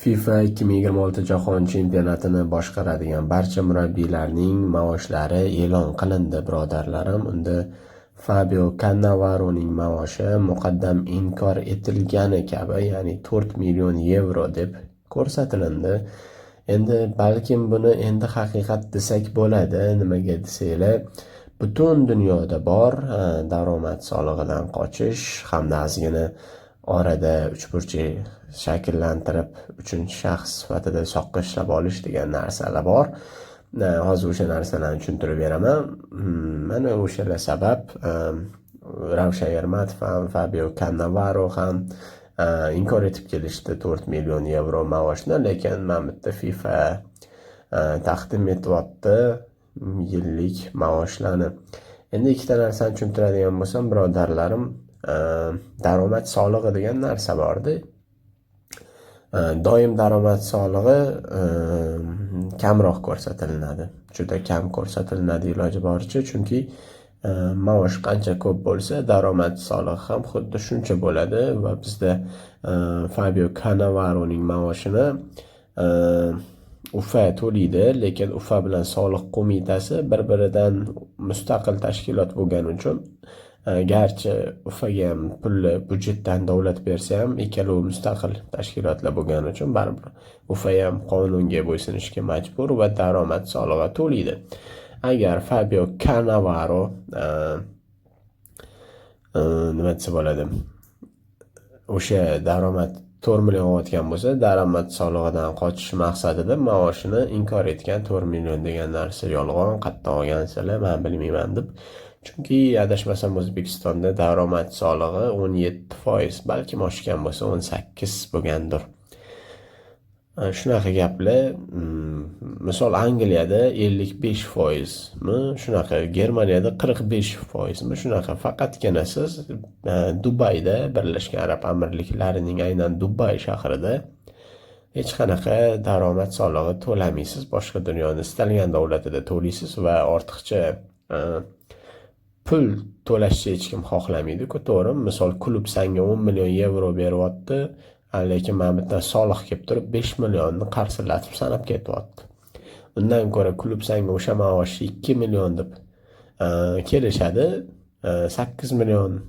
FIFA 2026 Jahon chempionatini boshqaradigan barcha murabbiylarning maoshlari e'lon qilindi, birodarlarim. Unda Fabio Cannavaroning maoshi muqaddam inkor etilgani kabi, ya'ni 4 million yevro deb ko'rsatilindi. Endi balkim buni endi haqiqat desak bo'ladi. Nimaga desanglar, butun dunyoda bor daromad solig'idan qochish hamda ozgina orada uchburchak shakllantirib uchinchi shaxs sifatida soqqa ishlab olish degan narsalar bor. Hozir o'sha narsalarni tushuntirib beraman. Mana o'shalar sabab Ravshan Ermatov ham, Fabio Cannavaro ham inkor etib kelishdi 4 million yevro maoshni, lekin mana bitta FIFA taqdim etyapti yillik maoshlarni. Endi ikkita narsani tushuntiradigan bo'lsam, birodarlarim, daromad solig'i degan narsa bordi. Doim daromad solig'i kamroq ko'rsatiladi. Juda kam ko'rsatiladi iloji boricha, chunki maosh qancha ko'p bo'lsa, daromad solig'i ham xuddi shuncha bo'ladi va bizda Fabio Cannavaroning maoshini UFA to'laydi, lekin UFA bilan soliq qo'mitasi bir-biridan mustaqil tashkilot bo'lgani uchun garchi UFAga ham pulni budjetdan davlat bersa ham, ikkalovi mustaqil tashkilotlar bo'lgani uchun baribir UFA ham qonunga bo'ysunishga majbur va daromad solig'i to'laydi. Agar Fabio Cannavaro nima desa bo'ladi, o'sha daromad 4 million olayotgan bo'lsa, daromad solig'idan qochish maqsadida maoshini inkor etgan. 4 million degan narsa yolg'on, qayerdan olgansizlar, men bilmayman deb. Chunki adashmasam O'zbekistonda daromad solig'i 17%, balkim oshgan bo'lsa 18 bo'lgandir. Shunaqa gaplar. Misol Angliyada 55% mi, shunaqa, Germaniyada 45% mi, shunaqa. Faqatgina siz Dubayda, Birlashgan Arab Amirliklarining aynan Dubay shahrida hech qanaqa daromad solig'i to'lamaysiz. Boshqa dunyoning istalgan davlatida to'laysiz va ortiqcha pul to'lashni hech kim xohlamaydi-ku, to'g'rimi? Misol klub senga 10 million yevro beryapti, lekin mana bitta soliq kelib turib 5 millionni qarsillatib sanab ketyapti. Undan ko'ra klub senga o'sha maoshni 2 million deb kelishadi, 8 million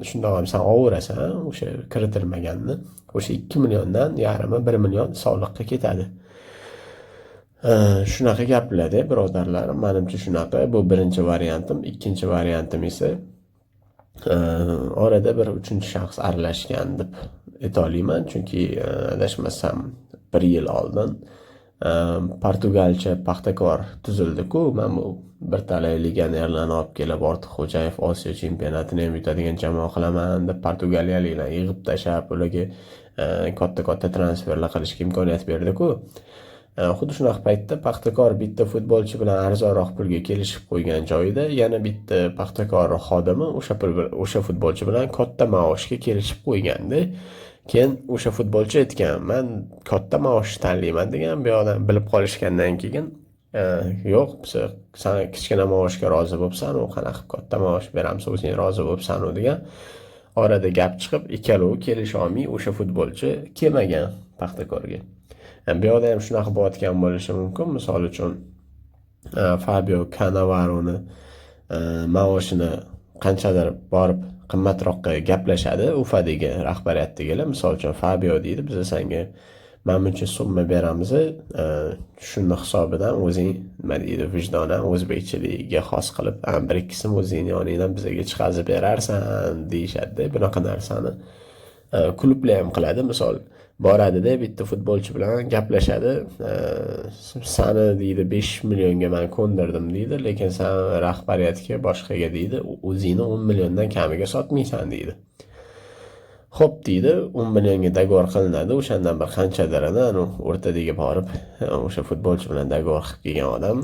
shundoq ham sen olverasan, o'sha kiritilmaganni. O'sha 2 milliondan yarmi 1 million soliqqa ketadi. Shunaqa gaplar-da, birodarlarim, menimcha shunaqa. Bu birinchi variantim. Ikkinchi variantim esa orada bir uchinchi shaxs aralashgan deb aytolmayman, chunki adashmasam 1 yil oldin Portugalcha Paxtakor tuzildi-ku. Men bu bir talay legionerlarni olib kelib, Ortiqxo'jayev Osiyo chempionatini ham yutadigan jamoa qilaman deb portugaliyaliklarni yig'ib tashlab, ularga katta transferlar qilishga imkoniyat berdi-ku. Xuddi shunaqa paytda Paxtakor bitta futbolchi bilan arzonroq pulga kelishib qo'ygan joyida yana bitta Paxtakor xodimi o'sha futbolchi bilan katta maoshga kelishib qo'yganda, keyin o'sha futbolchi aytgan, men katta maosh tanlayman degan. Bu yoqdan bilib qolishgandan keyin yo'q, sen kichkina maoshga rozi bo'libsan, u qanaqa katta maosh beramiz, o'zing rozi bo'libsan degan. Orada gap chiqib, ikkalovi kelisha olmay o'sha futbolchi kelmagan Paxtakorga. Bu yoqda ham shunaqa bo'layotgan bo'lishi mumkin. Misol uchun Fabio Cannavaroni maoshini qanchadir borib qimmatroqqa gaplashadi UFAdagi rahbariyatdagilar. Misol uchun Fabio deydi, biz senga mana buncha summa beramiz, shuni hisobidan o'zing nima deydi, vijdonan o'zbekchiligiga xos qilib 1-2 so'm o'zing yoningdan bizga chiqazib berarsan deyishadi. Bunaqa narsani klublar ham qiladi. Misol boradida bitta futbolchi bilan gaplashadi, sani deydi 5 millionga men ko'ndirdim deydi, lekin sen rahbariyatga boshqaga deydi o'zingni 10 milliondan kamiga sotmaysan deydi. Xo'p deydi, 10 millionga dogovor qilinadi. O'shandan bir qanchadarini o'rtadagi borib o'sha futbolchi bilan dogovor qilib kelgan odam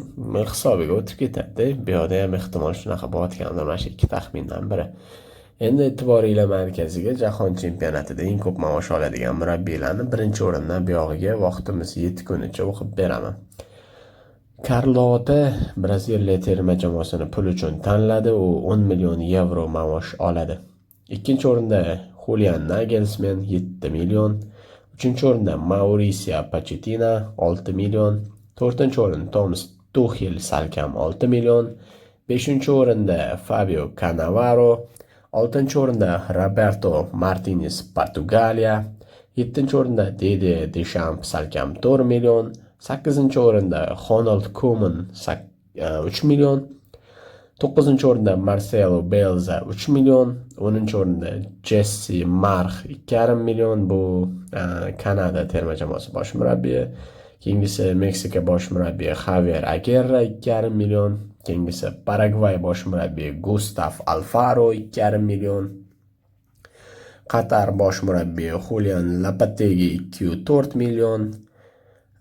hisobiga o'tib ketadi. Bu yoqda ham ehtimol shunaqa bo'layotgandir, mana shu ikki taxmindan biri. Endi e'tiboringlar markaziga Jahon chempionatida eng ko'p maosh oladigan murabbiylarni birinchi o'rindan buyog'iga vaqtimiz yetgunicha o'qib beraman. Carlota Braziliya terma jamoasini pul uchun tanladi. U 10 million yevro maosh oladi. Ikkinchi o'rinda Julian Nagelsmann 7 million. Uchinchi o'rinda Mauricio Pochettino 6 million. To'rtinchi o'rin Thomas Tuchel salkam 6 million. Beshinchi o'rinda Fabio Cannavaro. Oltinchi o'rinda Roberto Martinez Portugaliya. Yettinchi o'rinda Didier Deschamps salkam 4 million. Sakkizinchi o'rinda Ronald Koeman 3 million. To'qqizinchi o'rinda Marcelo Bielsa 3 million. 10-chi o'rinda Jesse Marsh 2,5 million. Bu Kanada terma jamoasi bosh murabbiyi. Keyingisi Meksika bosh murabbiyi Javier Aguirre 2,5 million. Keyingisi Paragvay bosh murabbiyi Gustav Alfaro 2,5 million. Qatar bosh murabbiyi Julian Lopetegui 2,4 million.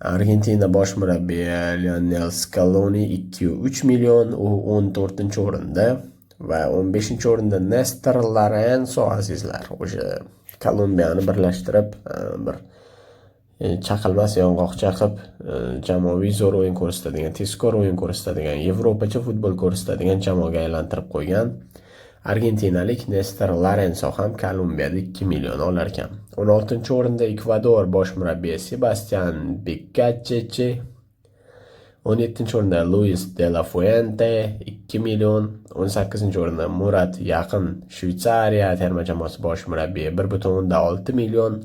Argentina bosh murabbiyi Lionel Scaloni 2,3 million. U 14-chi o'rinda va 15-chi o'rinda Nestor Lorenzo azizlar. O'sha Kolumbiyani birlashtirib bir chaqilmas yong'oq chaqib jamoaviy zo'r o'yin ko'rsatadigan, tezkor o'yin ko'rsatadigan, Yevropacha futbol ko'rsatadigan jamoaga aylantirib qo'ygan argentinalik Nestor Lorenzo ham Kolumbiyada 2 million olar ekan. 16-chi o'rinda Ekvador bosh murabbiyi Sebastian Beccacheche. 17-chi o'rinda Luis de la Fuente 2 million. 18-chi o'rinda Murat Yaqin Shveysariya terma jamoasi bosh murabbiyi 1,6 million.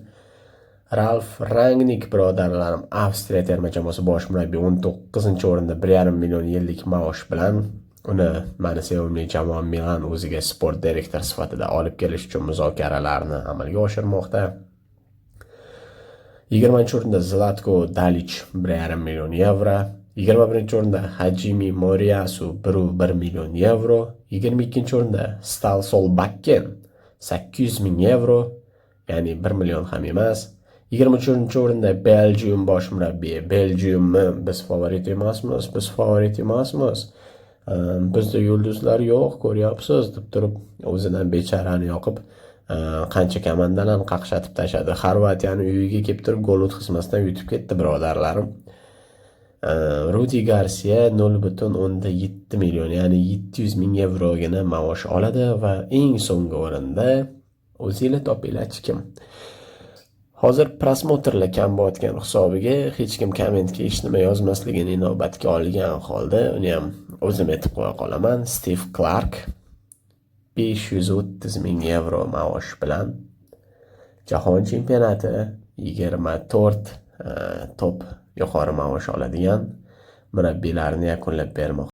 Ralf Rangnick birodarlarim Avstriya terma jamoasi bosh murabbiyi 19-chi o'rinda 1,5 million yillik maosh bilan uni mani sevimli jamoam Milan o'ziga sport direktor sifatida olib kelish uchun muzokaralarni amalga oshirmoqda. 20-chi o'rinda Zlatko Dalic 1,5 million yevro. 21-chi o'rinda Hajimi Moriyasu 1,1 million yevro. 22-chi o'rinda Stal Solbakken 800 ming yevro, ya'ni 1 million ham emas. 23-chi o'rinda Belgium bosh murabbiyi. Belgiumni biz favorit emasmiz. Bizda yulduzlar yo'q, ko'ryapsiz deb turib o'zidan bechorani yoqib qancha komandalarni qaqshatib tashladi. Xorvatiyani uyiga kelib turib gol o'tkazmasdan yutib ketdi birodarlarim. Rudi Garcia 0,7 million, ya'ni 700 ming yevrogina maosh oladi va eng so'nggi o'rinda o'zingizlar topinglarchi kim? Hozir prosmotrlar kam bo'layotgan hisobiga hech kim kommentga hech nima yozmasligini inobatga olgan holda uni ham o'zim aytib qo'ya qolaman. Steve Clark 530 ming yevro maosh bilan Jahon chempionati 24 top yuqori maosh oladigan murabbiylarni yakunlab bermoqda.